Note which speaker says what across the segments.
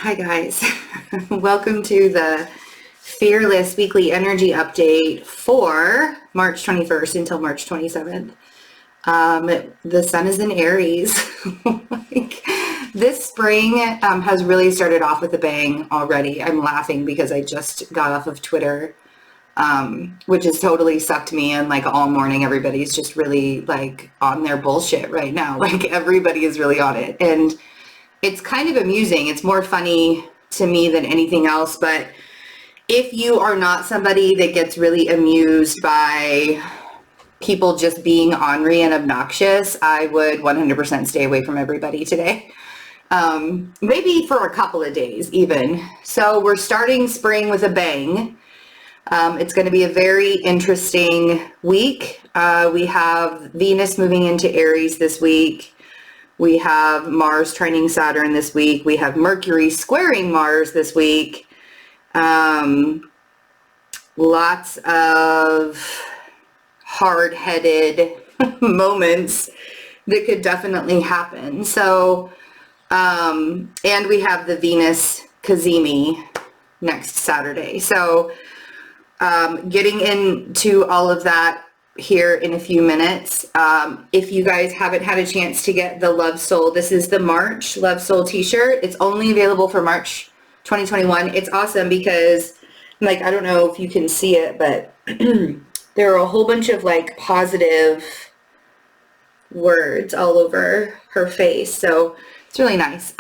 Speaker 1: Hi guys, welcome to the Fearless Weekly Energy Update for March 21st until March 27th. The sun is in Aries. Like, this spring has really started off with a bang already. I'm laughing because I just got off of Twitter, which has totally sucked me in. Like all morning, everybody's just really like on their bullshit right now. Like everybody is really on it. And it's kind of amusing. It's more funny to me than anything else. But if you are not somebody that gets really amused by people just being ornery and obnoxious, I would 100% stay away from everybody today. Maybe for a couple of days even. So we're starting spring with a bang. It's going to be a very interesting week. We have Venus moving into Aries this week. We have Mars trining Saturn this week. We have Mercury squaring Mars this week. Lots of hard-headed moments that could definitely happen. So, and we have the Venus Cazimi next Saturday. So, getting into all of that here in a few minutes. If you guys haven't had a chance to get the Love Soul, this is the March Love Soul t-shirt. It's only available for March 2021. It's awesome because, like, I don't know if you can see it, but there are a whole bunch of like positive words all over her face. So it's really nice.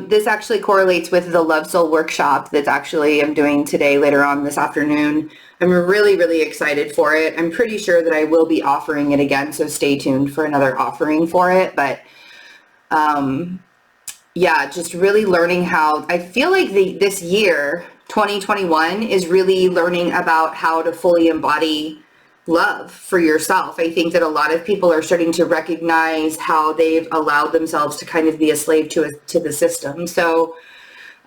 Speaker 1: This actually correlates with the Love Soul workshop that's actually I'm doing today later on this afternoon. I'm really, really excited for it. I'm pretty sure that I will be offering it again, so stay tuned for another offering for it. But yeah, just really learning how, I feel like this year, 2021, is really learning about how to fully embody love for yourself. I think that a lot of people are starting to recognize how they've allowed themselves to kind of be a slave to the system. So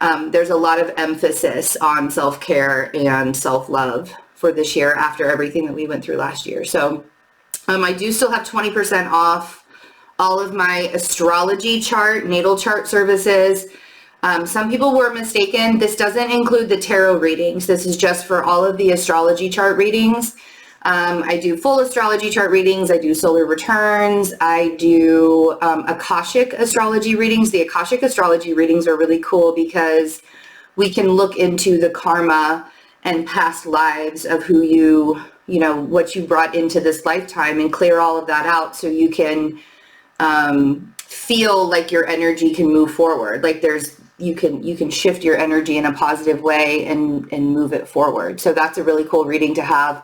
Speaker 1: there's a lot of emphasis on self-care and self-love for this year after everything that we went through last year. So I do still have 20% off all of my astrology chart, natal chart services. Some people were mistaken. This doesn't include the tarot readings. This is just for all of the astrology chart readings. I do full astrology chart readings. I do solar returns. I do Akashic astrology readings. The Akashic astrology readings are really cool because we can look into the karma and past lives of who you know, what you brought into this lifetime and clear all of that out so you can feel like your energy can move forward. Like you can shift your energy in a positive way and move it forward. So that's a really cool reading to have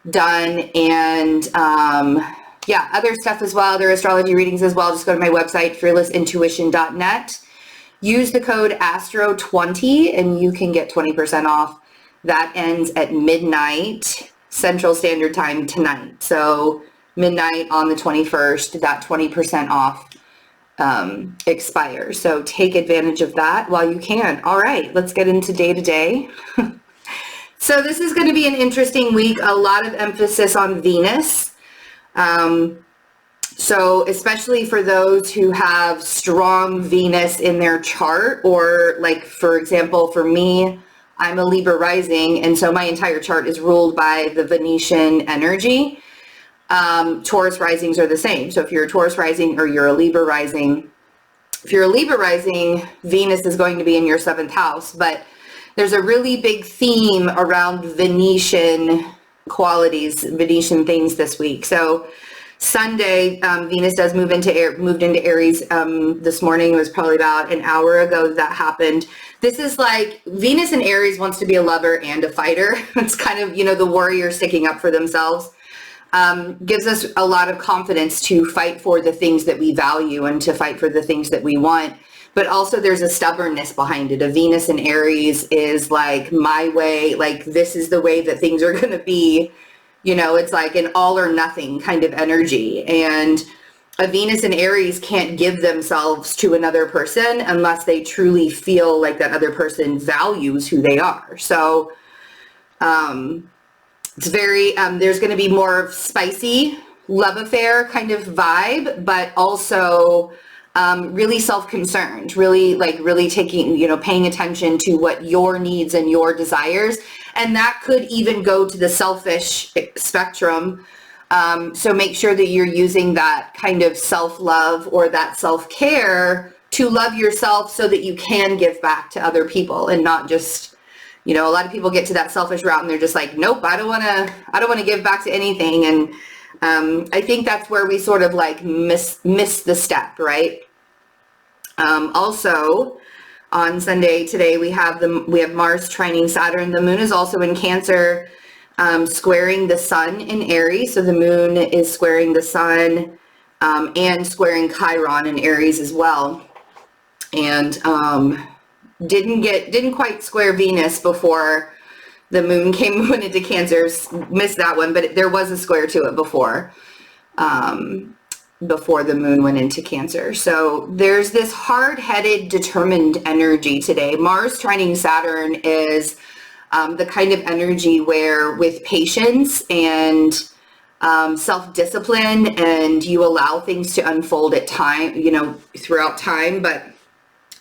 Speaker 1: done. And yeah, other stuff as well, other astrology readings as well. Just go to my website, fearlessintuition.net. Use the code ASTRO20 and you can get 20% off. That ends at midnight Central Standard Time tonight. So midnight on the 21st, that 20% off expires. So take advantage of that while you can. All right, let's get into day to day. So this is going to be an interesting week. A lot of emphasis on Venus. So especially for those who have strong Venus in their chart, or like, for example, for me, I'm a Libra rising, and so my entire chart is ruled by the Venetian energy. Taurus risings are the same. So if you're a Taurus rising or you're a Libra rising, if you're a Libra rising, Venus is going to be in your 7th house, but there's a really big theme around Venetian qualities, Venetian things this week. So Sunday, Venus does moved into Aries this morning. It was probably about an hour ago that happened. This is like Venus in Aries wants to be a lover and a fighter. It's kind of, you know, the warrior sticking up for themselves. Gives us a lot of confidence to fight for the things that we value and to fight for the things that we want. But also there's a stubbornness behind it. A Venus in Aries is like my way, like this is the way that things are going to be. You know, it's like an all or nothing kind of energy. And a Venus in Aries can't give themselves to another person unless they truly feel like that other person values who they are. So it's very, there's going to be more spicy love affair kind of vibe, but also really self-concerned, really taking, paying attention to what your needs and your desires. And that could even go to the selfish spectrum. So make sure that you're using that kind of self-love or that self-care to love yourself so that you can give back to other people and not just, a lot of people get to that selfish route and they're just like, nope, I don't want to give back to anything. And I think that's where we sort of like miss the step, right? Also on Sunday today, we have Mars trining Saturn. The moon is also in Cancer, squaring the sun in Aries. So the moon is squaring the sun, and squaring Chiron in Aries as well. And, didn't quite square Venus before the moon went into Cancer. Missed that one, but there was a square to it before the moon went into Cancer. So there's this hard-headed, determined energy today. Mars trining Saturn is the kind of energy where with patience and self-discipline, and you allow things to unfold at time, throughout time, but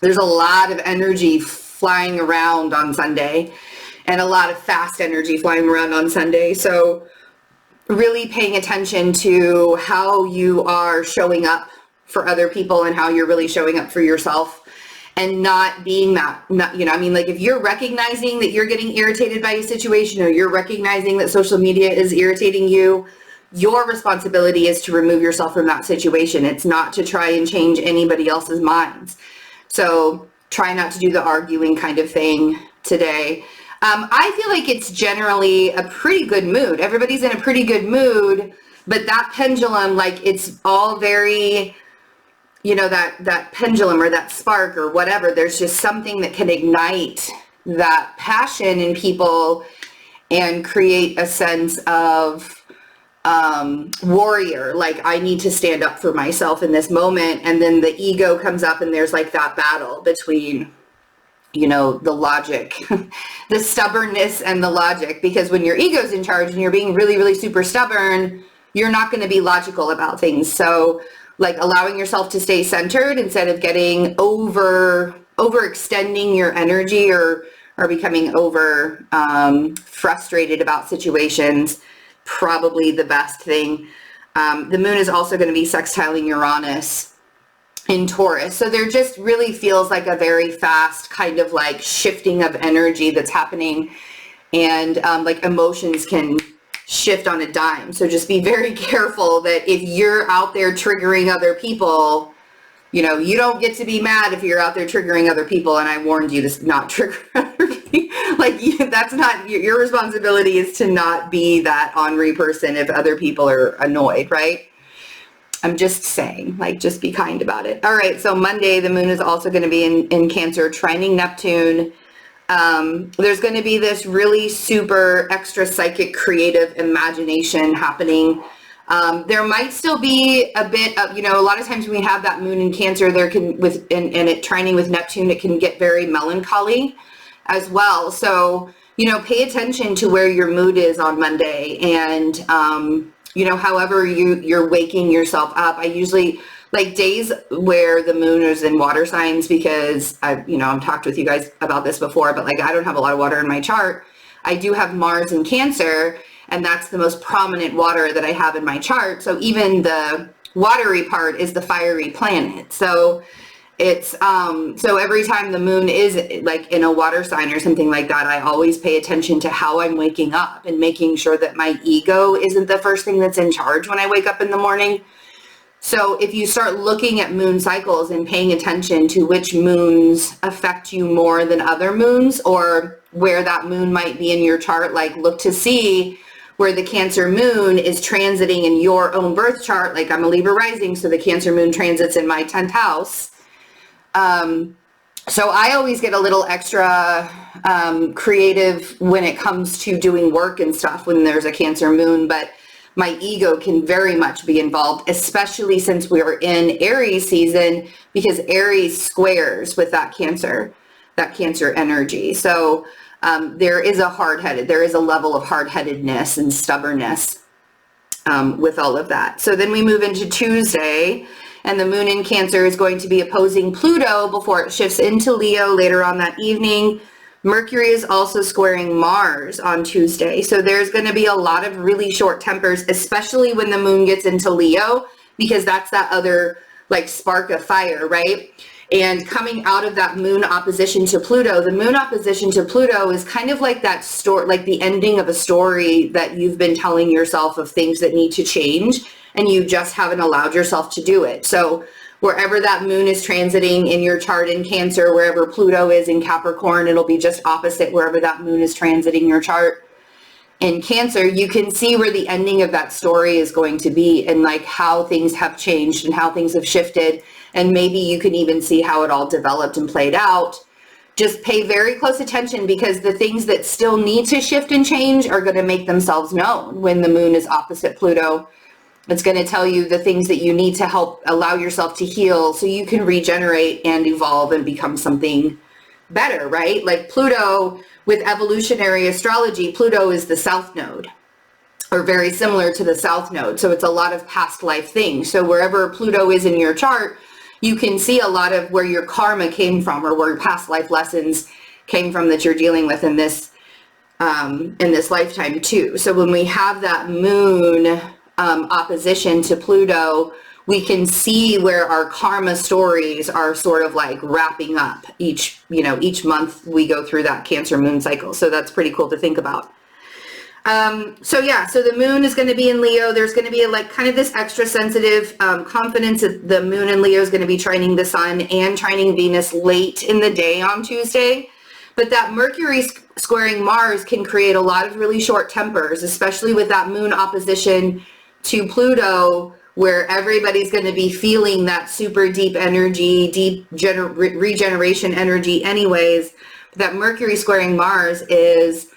Speaker 1: there's a lot of energy flying around on Sunday and a lot of fast energy flying around on Sunday. So really paying attention to how you are showing up for other people and how you're really showing up for yourself, and not being that, if you're recognizing that you're getting irritated by a situation, or you're recognizing that social media is irritating you, your responsibility is to remove yourself from that situation. It's not to try and change anybody else's minds. So try not to do the arguing kind of thing today. I feel like it's generally a pretty good mood. Everybody's in a pretty good mood, but that pendulum, it's all very, that pendulum or that spark or whatever, there's just something that can ignite that passion in people and create a sense of warrior, I need to stand up for myself in this moment. And then the ego comes up and there's that battle between, the logic, the stubbornness and the logic, because when your ego's in charge and you're being really, really super stubborn, you're not going to be logical about things. So allowing yourself to stay centered instead of getting overextending your energy or becoming frustrated about situations, probably the best thing. The moon is also going to be sextiling Uranus in Taurus. So there just really feels like a very fast kind of shifting of energy that's happening, and emotions can shift on a dime. So just be very careful that if you're out there triggering other people, you don't get to be mad if you're out there triggering other people. And I warned you to not trigger other people. That's not your responsibility, is to not be that ornery person if other people are annoyed, right? I'm just saying, just be kind about it. All right, so Monday, the moon is also going to be in Cancer, trining Neptune. There's going to be this really super extra psychic creative imagination happening. There might still be a bit of, a lot of times when we have that moon in Cancer, there can, and it trining with Neptune, it can get very melancholy as well. So, pay attention to where your mood is on Monday, and, however you're waking yourself up. I usually days where the moon is in water signs, because I've talked with you guys about this before, but I don't have a lot of water in my chart. I do have Mars in Cancer, and that's the most prominent water that I have in my chart. So even the watery part is the fiery planet. So it's, so every time the moon is in a water sign or something like that, I always pay attention to how I'm waking up and making sure that my ego isn't the first thing that's in charge when I wake up in the morning. So if you start looking at moon cycles and paying attention to which moons affect you more than other moons, or where that moon might be in your chart, look to see where the Cancer moon is transiting in your own birth chart. I'm a Libra rising, so the Cancer moon transits in my 10th house. So I always get a little extra creative when it comes to doing work and stuff when there's a Cancer moon, but my ego can very much be involved, especially since we are in Aries season, because Aries squares with that Cancer energy. So there is a level of hard-headedness and stubbornness with all of that. So then we move into Tuesday, And the moon in Cancer is going to be opposing Pluto before it shifts into Leo later on that evening. Mercury is also squaring Mars on Tuesday. So there's going to be a lot of really short tempers, especially when the moon gets into Leo, because that's that other like spark of fire, right? And coming out of that moon opposition to Pluto, the moon opposition to Pluto is kind of like that story, like the ending of a story that you've been telling yourself of things that need to change, and you just haven't allowed yourself to do it. So wherever that moon is transiting in your chart in Cancer, wherever Pluto is in Capricorn, it'll be just opposite wherever that moon is transiting your chart in Cancer. You can see where the ending of that story is going to be, and like how things have changed and how things have shifted. And maybe you can even see how it all developed and played out. Just pay very close attention, because the things that still need to shift and change are going to make themselves known when the moon is opposite Pluto. It's going to tell you the things that you need to help allow yourself to heal so you can regenerate and evolve and become something better, right? Like Pluto, with evolutionary astrology, Pluto is the south node, or very similar to the south node. So it's a lot of past life things. So wherever Pluto is in your chart, you can see a lot of where your karma came from, or where past life lessons came from that you're dealing with in this lifetime too. So when we have that moon opposition to Pluto, we can see where our karma stories are sort of like wrapping up each month we go through that Cancer moon cycle. So that's pretty cool to think about. So the moon is going to be in Leo. There's going to be like kind of this extra sensitive confidence. The moon in Leo is going to be trining the sun and trining Venus late in the day on Tuesday. But that Mercury squaring Mars can create a lot of really short tempers, especially with that moon opposition to Pluto, where everybody's going to be feeling that super deep energy, deep regeneration energy anyways. That Mercury squaring Mars is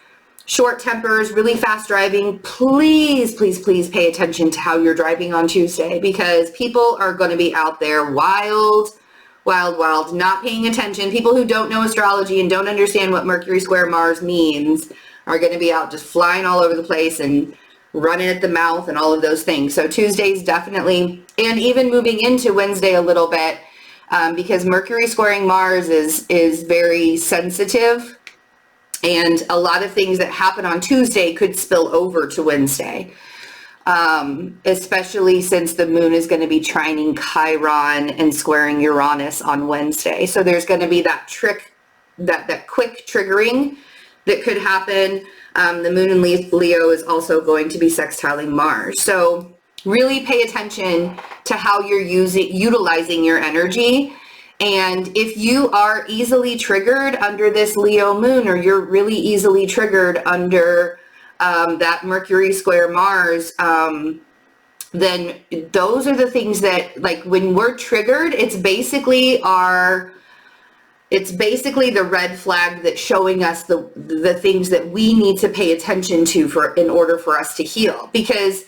Speaker 1: short tempers, really fast driving. Please, please, please pay attention to how you're driving on Tuesday, because people are going to be out there wild, not paying attention. People who don't know astrology and don't understand what Mercury square Mars means are going to be out just flying all over the place and running at the mouth and all of those things. So Tuesday's definitely, and even moving into Wednesday a little bit, because Mercury squaring Mars is very sensitive. And a lot of things that happen on Tuesday could spill over to Wednesday, especially since the moon is going to be trining Chiron and squaring Uranus on Wednesday. So there's going to be that quick triggering that could happen. The moon in Leo is also going to be sextiling Mars. So really pay attention to how you're utilizing your energy. And if you are easily triggered under this Leo moon, or you're really easily triggered under that Mercury square Mars, then those are the things that, like, when we're triggered, it's basically the red flag that's showing us the things that we need to pay attention to in order for us to heal. Because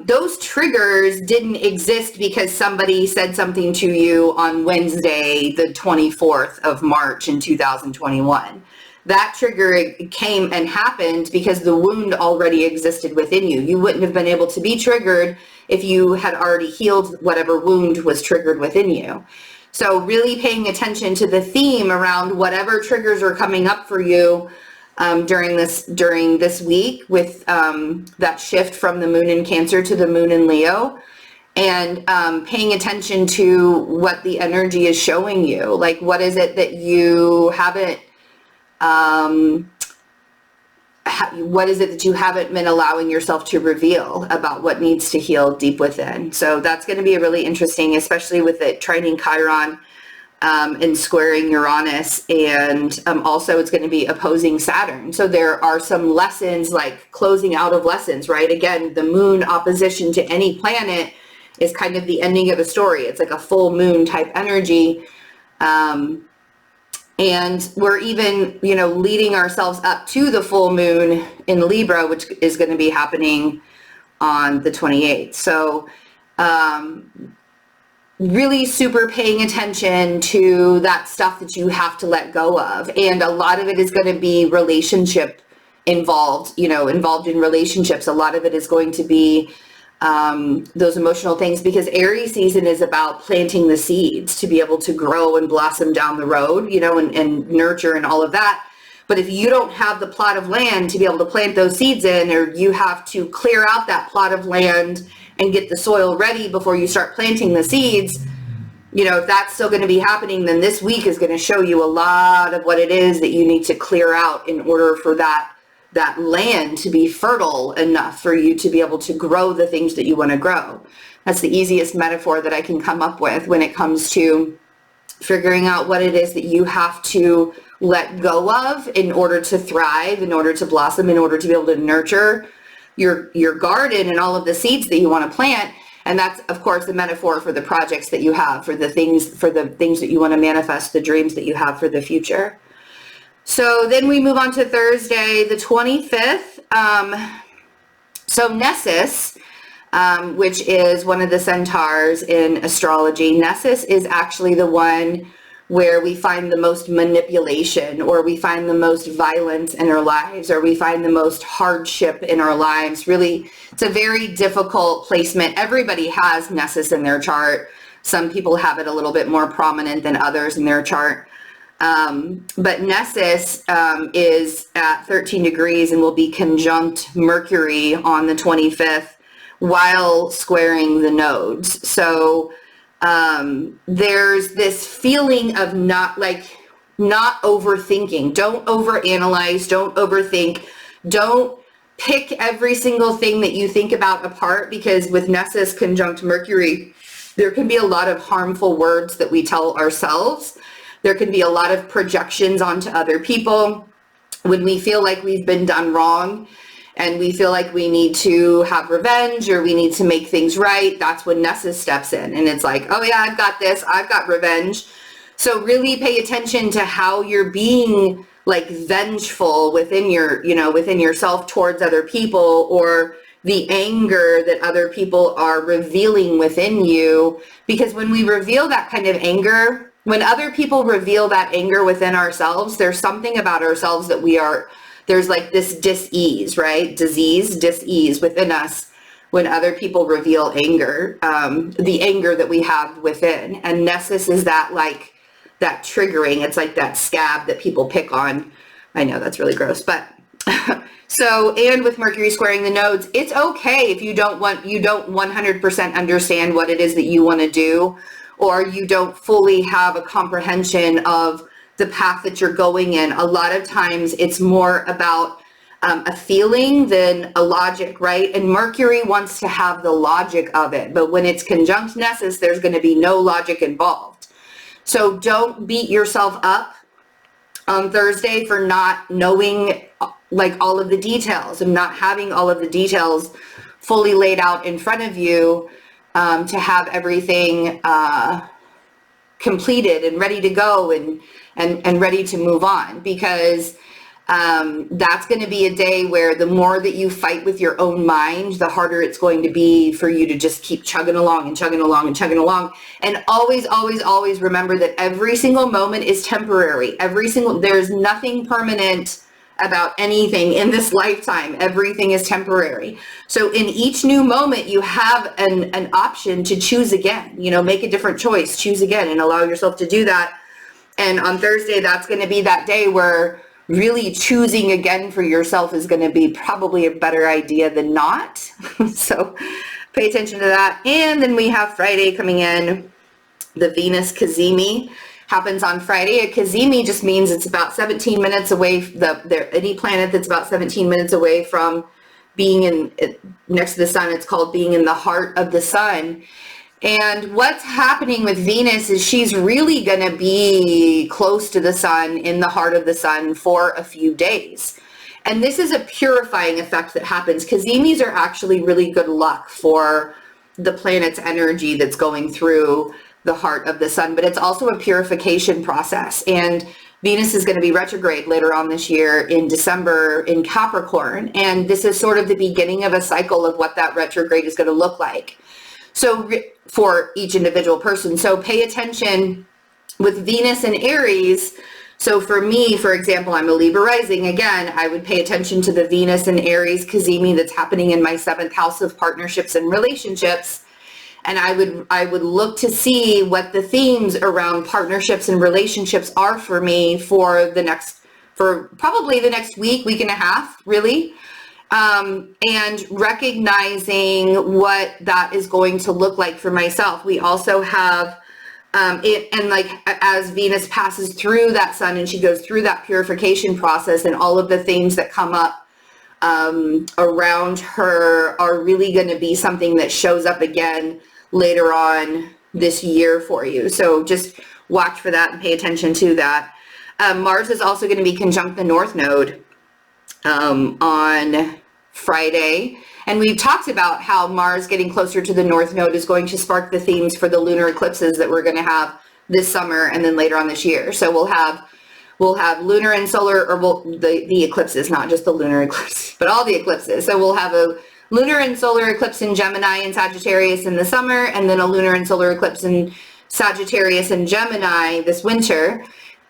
Speaker 1: those triggers didn't exist because somebody said something to you on Wednesday, the 24th of March in 2021. That trigger came and happened because the wound already existed within you. You wouldn't have been able to be triggered if you had already healed whatever wound was triggered within you. So really paying attention to the theme around whatever triggers are coming up for you during this week, with that shift from the moon in Cancer to the moon in Leo, and paying attention to what the energy is showing you. Like, what is it that you haven't been allowing yourself to reveal about what needs to heal deep within? So that's going to be really interesting, especially with it trining Chiron and squaring Uranus, and also it's going to be opposing Saturn. So there are some lessons, like closing out of lessons, right? Again, the moon opposition to any planet is kind of the ending of a story. It's like a full moon type energy. And we're even, leading ourselves up to the full moon in Libra, which is going to be happening on the 28th. So, really super paying attention to that stuff that you have to let go of. And a lot of it is going to be involved in relationships. A lot of it is going to be those emotional things, because Aries season is about planting the seeds to be able to grow and blossom down the road, and nurture and all of that. But if you don't have the plot of land to be able to plant those seeds in, or you have to clear out that plot of land and get the soil ready before you start planting the seeds, if that's still going to be happening, then this week is going to show you a lot of what it is that you need to clear out in order for that land to be fertile enough for you to be able to grow the things that you want to grow. That's the easiest metaphor that I can come up with when it comes to figuring out what it is that you have to let go of in order to thrive, in order to blossom, in order to be able to nurture your garden and all of the seeds that you want to plant. And that's, of course, the metaphor for the projects that you have, for the things that you want to manifest, the dreams that you have for the future. So then we move on to Thursday, the 25th. So Nessus, which is one of the centaurs in astrology, Nessus is actually the one where we find the most manipulation, or we find the most violence in our lives, or we find the most hardship in our lives. Really, it's a very difficult placement. Everybody has Nessus in their chart. Some people have it a little bit more prominent than others in their chart. But Nessus is at 13 degrees and will be conjunct Mercury on the 25th while squaring the nodes. So there's this feeling of not overthinking. Don't overanalyze, don't overthink, don't pick every single thing that you think about apart, because with Nessus conjunct Mercury, there can be a lot of harmful words that we tell ourselves. There can be a lot of projections onto other people when we feel like we've been done wrong and we feel like we need to have revenge or we need to make things right. That's when Nessus steps in, and it's like, oh yeah, I've got this, I've got revenge. So really pay attention to how you're being like vengeful within yourself towards other people, or the anger that other people are revealing within you. Because when we reveal that kind of anger, when other people reveal that anger within ourselves, there's something about ourselves that there's like this dis-ease, right? Dis-ease within us when other people reveal anger, the anger that we have within. And Nessus is that triggering. It's like that scab that people pick on. I know that's really gross, but so, and with Mercury squaring the nodes, it's okay if you don't 100% understand what it is that you want to do, or you don't fully have a comprehension of the path that you're going in. A lot of times it's more about a feeling than a logic, right? And Mercury wants to have the logic of it, but when it's conjunct Nessus, there's going to be no logic involved. So don't beat yourself up on Thursday for not knowing like all of the details and not having all of the details fully laid out in front of you, to have everything completed and ready to go and ready to move on, because that's going to be a day where the more that you fight with your own mind, the harder it's going to be for you to just keep chugging along and chugging along and chugging along. And always, always, always remember that every single moment is temporary. There's nothing permanent about anything in this lifetime. Everything is temporary. So in each new moment, you have an option to choose again, make a different choice, choose again, and allow yourself to do that. And on Thursday, that's going to be that day where really choosing again for yourself is going to be probably a better idea than not. So pay attention to that. And then we have Friday coming in. The Venus Cazimi happens on Friday. A Cazimi just means it's about 17 minutes away. Any planet that's about 17 minutes away from being next to the sun, it's called being in the heart of the sun. And what's happening with Venus is she's really going to be close to the sun, in the heart of the sun, for a few days. And this is a purifying effect that happens. Cazimis are actually really good luck for the planet's energy that's going through the heart of the sun, but it's also a purification process. And Venus is going to be retrograde later on this year in December in Capricorn. And this is sort of the beginning of a cycle of what that retrograde is going to look like. So for each individual person. So pay attention with Venus and Aries. So for me, for example, I'm a Libra rising. Again, I would pay attention to the Venus and Aries Cazimi that's happening in my 7th house of partnerships and relationships. And I would look to see what the themes around partnerships and relationships are for me for probably the next week and a half, really. And recognizing what that is going to look like for myself. We also have and like as Venus passes through that sun and she goes through that purification process, and all of the things that come up around her are really going to be something that shows up again later on this year for you. So just watch for that and pay attention to that. Mars is also going to be conjunct the North Node on Friday. And we've talked about how Mars getting closer to the North Node is going to spark the themes for the lunar eclipses that we're going to have this summer and then later on this year. So we'll have lunar and solar, or the eclipses, not just the lunar eclipse, but all the eclipses. So we'll have a lunar and solar eclipse in Gemini and Sagittarius in the summer, and then a lunar and solar eclipse in Sagittarius and Gemini this winter.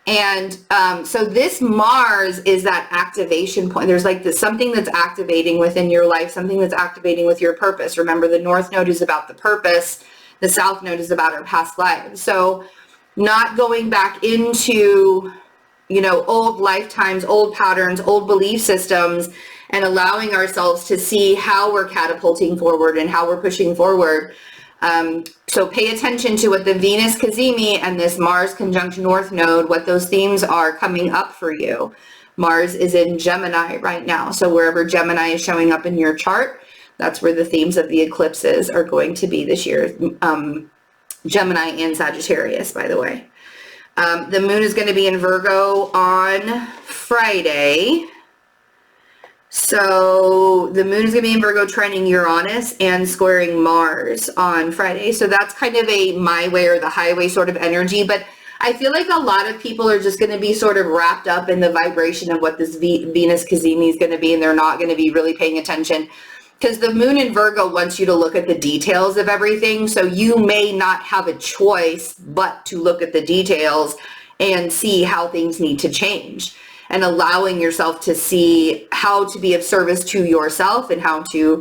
Speaker 1: And so this Mars is that activation point. There's like something that's activating within your life, something that's activating with your purpose. Remember, the North Node is about the purpose. The South Node is about our past lives. So not going back into, old lifetimes, old patterns, old belief systems, and allowing ourselves to see how we're catapulting forward and how we're pushing forward. So pay attention to what the Venus Cazimi and this Mars conjunct North Node, what those themes are coming up for you. Mars is in Gemini right now. So wherever Gemini is showing up in your chart, that's where the themes of the eclipses are going to be this year. Gemini and Sagittarius, by the way. The moon is going to be in Virgo on Friday. So the moon is going to be in Virgo, trining Uranus and squaring Mars on Friday. So that's kind of a my way or the highway sort of energy. But I feel like a lot of people are just going to be sort of wrapped up in the vibration of what this Venus Cazimi is going to be, and they're not going to be really paying attention. Because the moon in Virgo wants you to look at the details of everything. So you may not have a choice but to look at the details and see how things need to change. And allowing yourself to see how to be of service to yourself and how to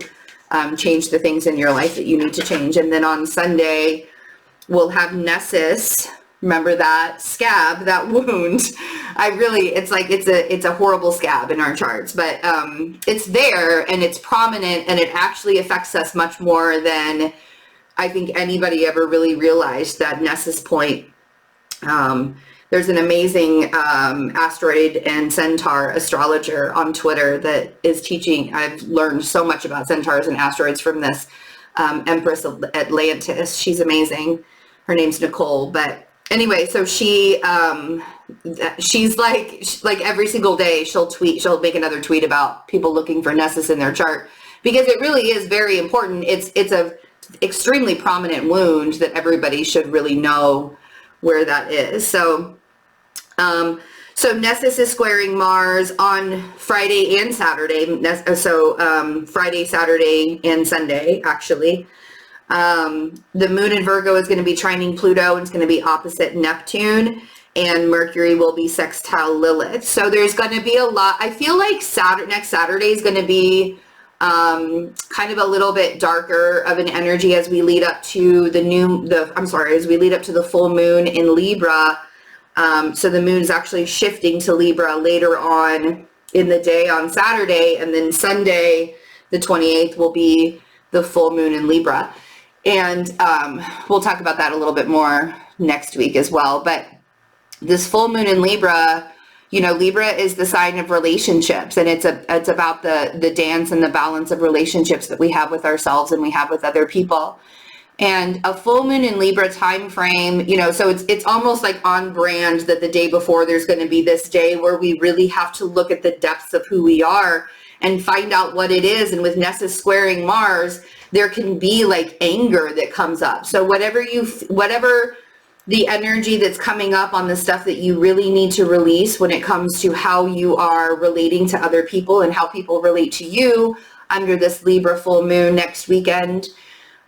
Speaker 1: change the things in your life that you need to change. And then on Sunday, we'll have Nessus. Remember that scab, that wound. It's a horrible scab in our charts, but it's there and it's prominent, and it actually affects us much more than I think anybody ever really realized. That Nessus point. There's an amazing asteroid and centaur astrologer on Twitter that is teaching. I've learned so much about centaurs and asteroids from this Empress of Atlantis. She's amazing. Her name's Nicole. But anyway, so she's like every single day she'll make another tweet about people looking for Nessus in their chart, because it really is very important. It's a extremely prominent wound that everybody should really know where that is. So Nessus is squaring Mars on Friday and Saturday. Friday, Saturday, and Sunday, actually. The moon in Virgo is going to be trining Pluto, and it's going to be opposite Neptune, and Mercury will be sextile Lilith. So there's going to be a lot. I feel like next Saturday is going to be kind of a little bit darker of an energy as we lead up to as we lead up to the full moon in Libra. So the moon is actually shifting to Libra later on in the day on Saturday, and then Sunday, the 28th, will be the full moon in Libra. And we'll talk about that a little bit more next week as well. But this full moon in Libra, Libra is the sign of relationships, and it's about the dance and the balance of relationships that we have with ourselves and we have with other people. And a full moon in Libra time frame, so it's almost like on brand that the day before there's going to be this day where we really have to look at the depths of who we are and find out what it is. And with Nessus squaring Mars, there can be like anger that comes up. So whatever the energy that's coming up on the stuff that you really need to release when it comes to how you are relating to other people and how people relate to you under this Libra full moon next weekend.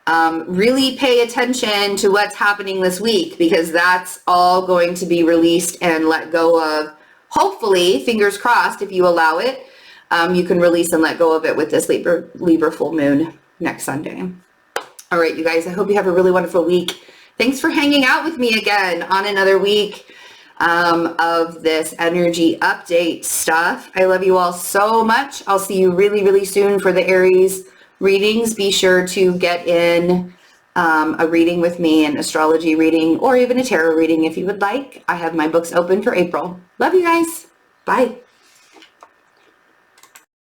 Speaker 1: Really pay attention to what's happening this week, because that's all going to be released and let go of. Hopefully, fingers crossed, if you allow it, you can release and let go of it with this Libra full moon next Sunday. All right, you guys, I hope you have a really wonderful week. Thanks for hanging out with me again on another week of this energy update stuff. I love you all so much. I'll see you really, really soon for the Aries readings. Be sure to get in a reading with me, an astrology reading, or even a tarot reading if you would like. I have my books open for April. Love you guys. Bye.